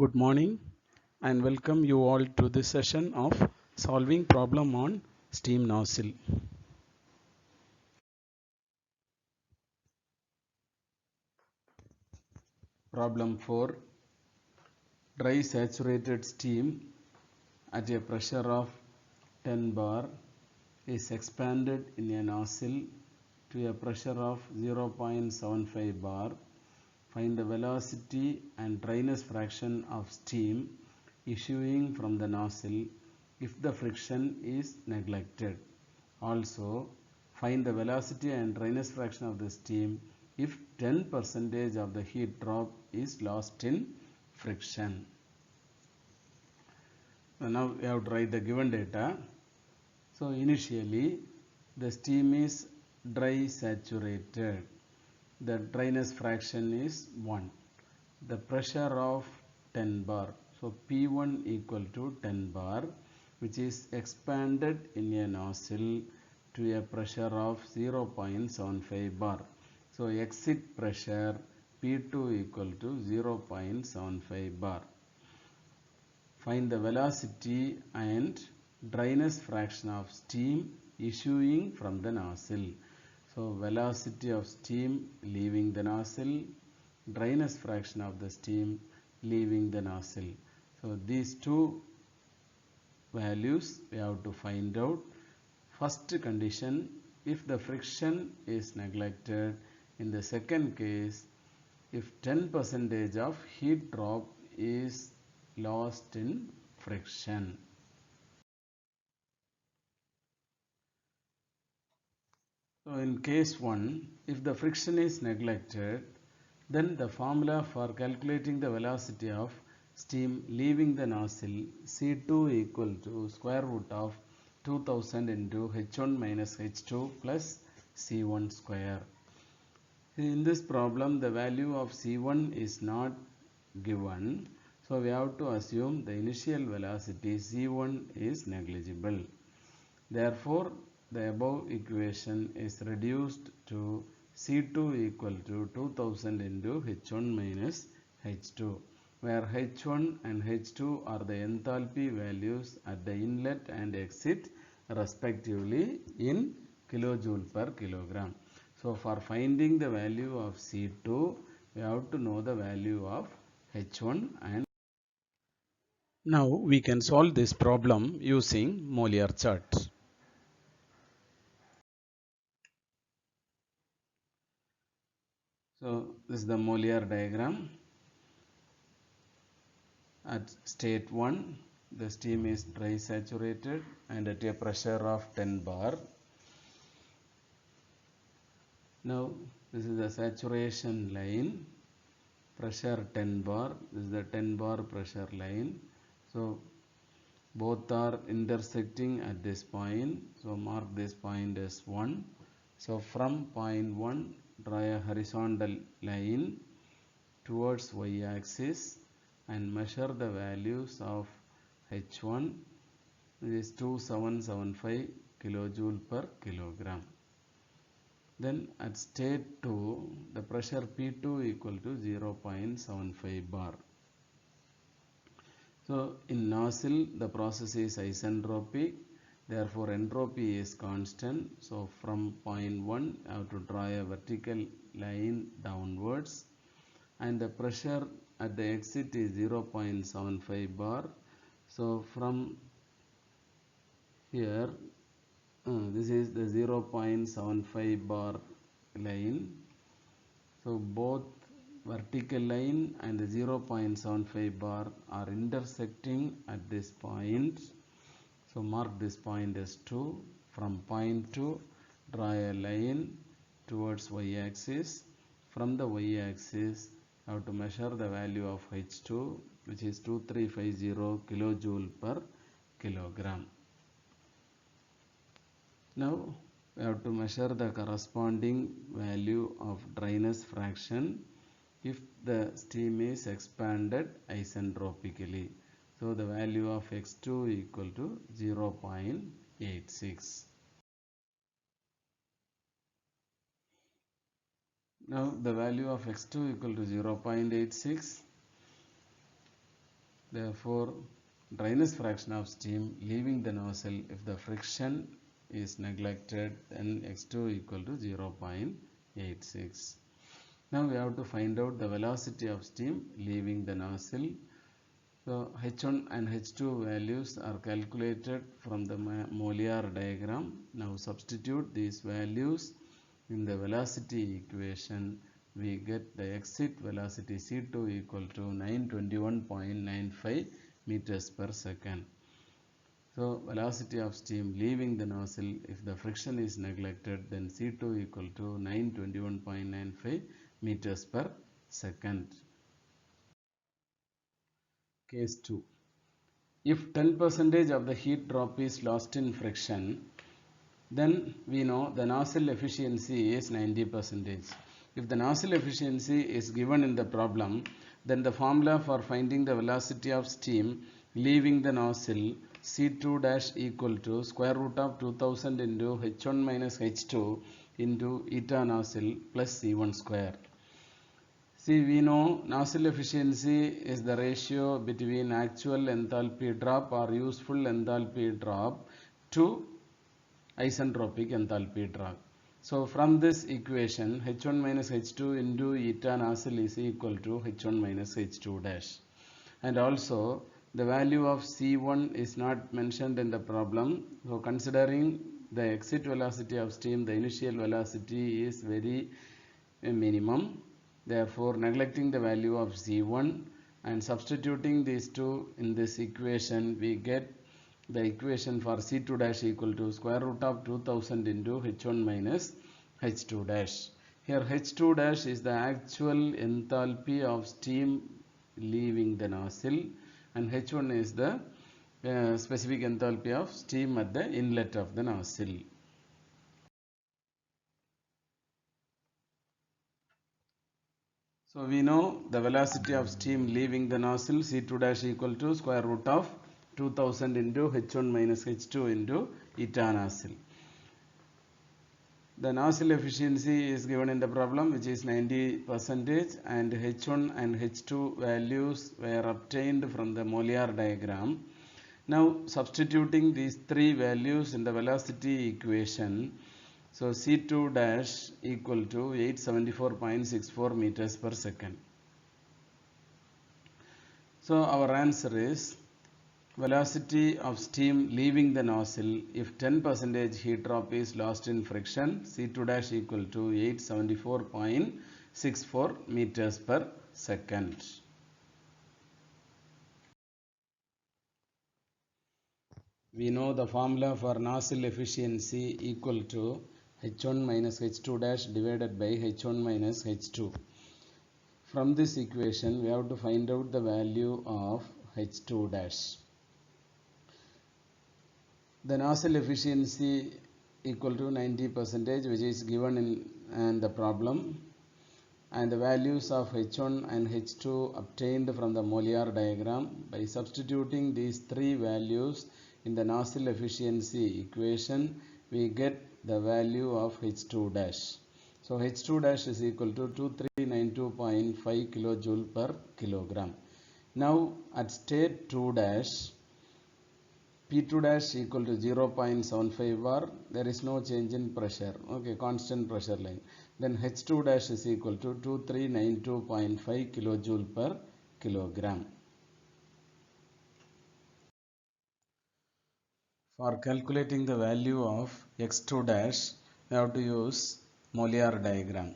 Good morning and welcome you all to this session of solving problem on steam nozzle. Problem 4. Dry saturated steam at a pressure of 10 bar is expanded in a nozzle to a pressure of 0.75 bar. Find the velocity and dryness fraction of steam issuing from the nozzle if the friction is neglected. Also, find the velocity and dryness fraction of the steam if 10% of the heat drop is lost in friction. So now we have to write the given data. So initially the steam is dry saturated. The dryness fraction is 1. The pressure of 10 bar. So P1 equal to 10 bar, which is expanded in a nozzle to a pressure of 0.75 bar. So exit pressure P2 equal to 0.75 bar. Find the velocity and dryness fraction of steam issuing from the nozzle. So velocity of steam leaving the nozzle, dryness fraction of the steam leaving the nozzle. So these two values we have to find out. First condition, if the friction is neglected. In the second case, if 10% of heat drop is lost in friction. So in case 1, if the friction is neglected, then the formula for calculating the velocity of steam leaving the nozzle, C2 equal to square root of 2000 into H1 minus H2 plus C1 square. In this problem, the value of C1 is not given. So we have to assume the initial velocity C1 is negligible. Therefore, the above equation is reduced to C2 equal to 2000 into H1 minus H2, where H1 and H2 are the enthalpy values at the inlet and exit respectively in kilojoule per kilogram. So for finding the value of C2, we have to know the value of H1 and now we can solve this problem using Mollier chart. So this is the Mollier diagram. At state 1, the steam is dry saturated and at a pressure of 10 bar. Now this is the saturation line, pressure 10 bar, this is the 10 bar pressure line. So both are intersecting at this point, so mark this point as 1. So from point 1, draw a horizontal line towards y-axis and measure the values of H1, which is 2775 kilojoule per kilogram. Then at state 2, the pressure P2 equal to 0.75 bar. So in nozzle, the process is isentropic, therefore entropy is constant. So from point 1, I have to draw a vertical line downwards, and the pressure at the exit is 0.75 bar. So from here, this is the 0.75 bar line. So both vertical line and the 0.75 bar are intersecting at this point. So mark this point as 2. From point 2, draw a line towards y-axis. From the y-axis, I have to measure the value of H2, which is 2350 kilojoule per kilogram. Now we have to measure the corresponding value of dryness fraction if the steam is expanded isentropically. So the value of X2 equal to 0.86. Now the value of X2 equal to 0.86. Therefore, dryness fraction of steam leaving the nozzle if the friction is neglected, then x2 equal to 0.86. Now we have to find out the velocity of steam leaving the nozzle. So H1 and H2 values are calculated from the Molière diagram. Now substitute these values in the velocity equation. We get the exit velocity C2 equal to 921.95 meters per second. So velocity of steam leaving the nozzle if the friction is neglected, then C2 equal to 921.95 meters per second. Case 2. If 10% of the heat drop is lost in friction, then we know the nozzle efficiency is 90%. If the nozzle efficiency is given in the problem, then the formula for finding the velocity of steam leaving the nozzle C2 dash equal to square root of 2000 into H1 minus H2 into eta nozzle plus C1 square. See, we know nozzle efficiency is the ratio between actual enthalpy drop or useful enthalpy drop to isentropic enthalpy drop. So from this equation, H1 minus H2 into eta nozzle is equal to H1 minus H2 dash. And also the value of C1 is not mentioned in the problem. So considering the exit velocity of steam, the initial velocity is very minimum. Therefore, neglecting the value of C1 and substituting these two in this equation, we get the equation for C2 dash equal to square root of 2000 into H1 minus H2 dash. Here H2 dash is the actual enthalpy of steam leaving the nozzle, and H1 is the specific enthalpy of steam at the inlet of the nozzle. So we know the velocity of steam leaving the nozzle C2 dash equal to square root of 2000 into H1 minus H2 into eta nozzle. The nozzle efficiency is given in the problem, which is 90%, and H1 and H2 values were obtained from the Molière diagram. Now substituting these three values in the velocity equation, so C2 dash equal to 874.64 meters per second. So our answer is velocity of steam leaving the nozzle if 10% heat drop is lost in friction, C2 dash equal to 874.64 meters per second. We know the formula for nozzle efficiency equal to H1 minus H2 dash divided by H1 minus H2. From this equation, we have to find out the value of H2 dash. The nozzle efficiency equal to 90%, which is given in the problem, and the values of H1 and H2 obtained from the Molière diagram. By substituting these three values in the nozzle efficiency equation, we get the value of H2 dash. So H2 dash is equal to 2392.5 kilojoule per kilogram. Now at state 2 dash, P2 dash equal to 0.75 bar, there is no change in pressure, okay, constant pressure line. Then H2 dash is equal to 2392.5 kilojoule per kilogram. For calculating the value of X2 dash, we have to use Molière diagram.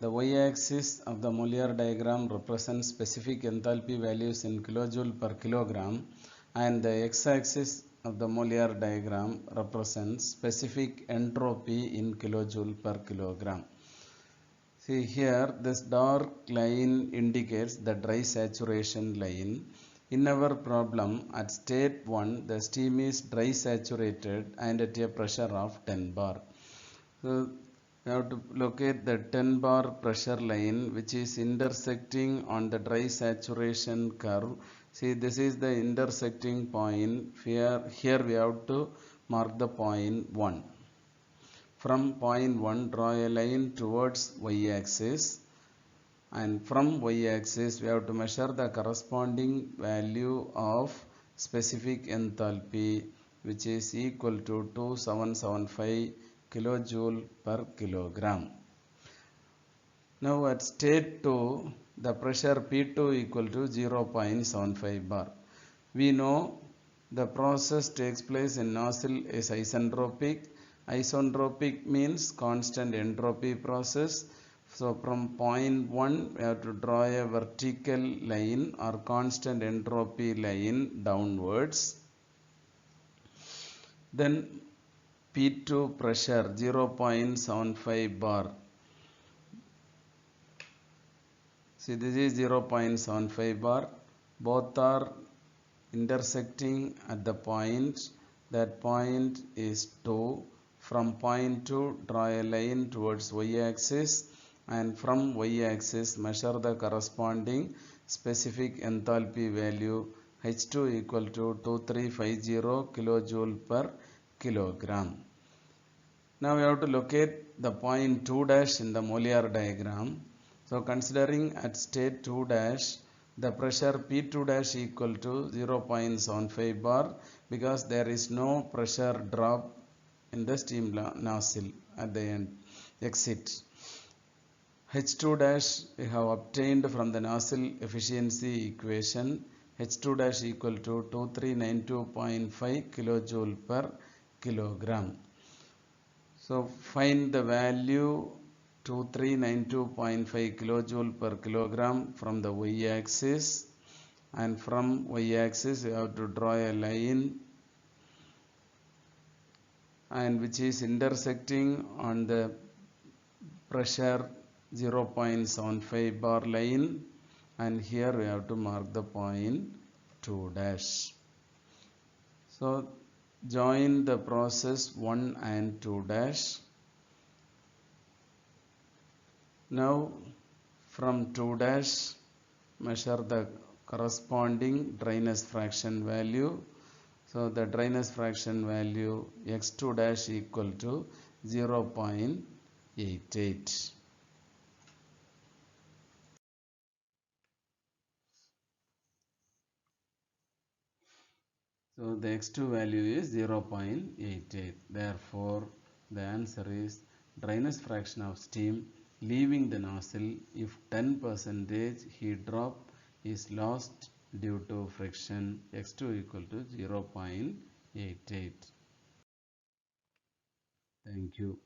The y-axis of the Molière diagram represents specific enthalpy values in kilojoule per kilogram, and the x-axis of the Molière diagram represents specific entropy in kilojoule per kilogram. See here, this dark line indicates the dry saturation line. In our problem, at state 1, the steam is dry saturated and at a pressure of 10 bar. So we have to locate the 10 bar pressure line, which is intersecting on the dry saturation curve. See, this is the intersecting point. Here we have to mark the point 1. From point 1, draw a line towards y-axis. and from y-axis we have to measure the corresponding value of specific enthalpy, which is equal to 2775 kilojoule per kilogram. Now at state 2, the pressure P2 equal to 0.75 bar. We know the process takes place in nozzle is isentropic. Isentropic means constant entropy process. So from point 1 we have to draw a vertical line or constant entropy line downwards. Then P2 pressure 0.75 bar. See, this is 0.75 bar. Both are intersecting at the point. That point is 2. From point 2, draw a line towards y-axis, and from y-axis measure the corresponding specific enthalpy value H2 equal to 2350 kilojoule per kilogram. Now we have to locate the point 2 dash in the molar diagram. So considering at state 2 dash, the pressure P2 dash equal to 0.75 bar, because there is no pressure drop in the steam nozzle at the end exit. H2 dash we have obtained from the nozzle efficiency equation. H2 dash equal to 2392.5 kilojoule per kilogram. So find the value 2392.5 kilojoule per kilogram from the y-axis, and from y-axis you have to draw a line and which is intersecting on the pressure 0.75 bar line, and here we have to mark the point 2 dash. So join the process 1 and 2 dash. Now from 2 dash measure the corresponding dryness fraction value. So the dryness fraction value x2 dash equal to 0.88. So the x2 value is 0.88. Therefore the answer is dryness fraction of steam leaving the nozzle if 10% heat drop is lost due to friction, x2 equal to 0.88. Thank you.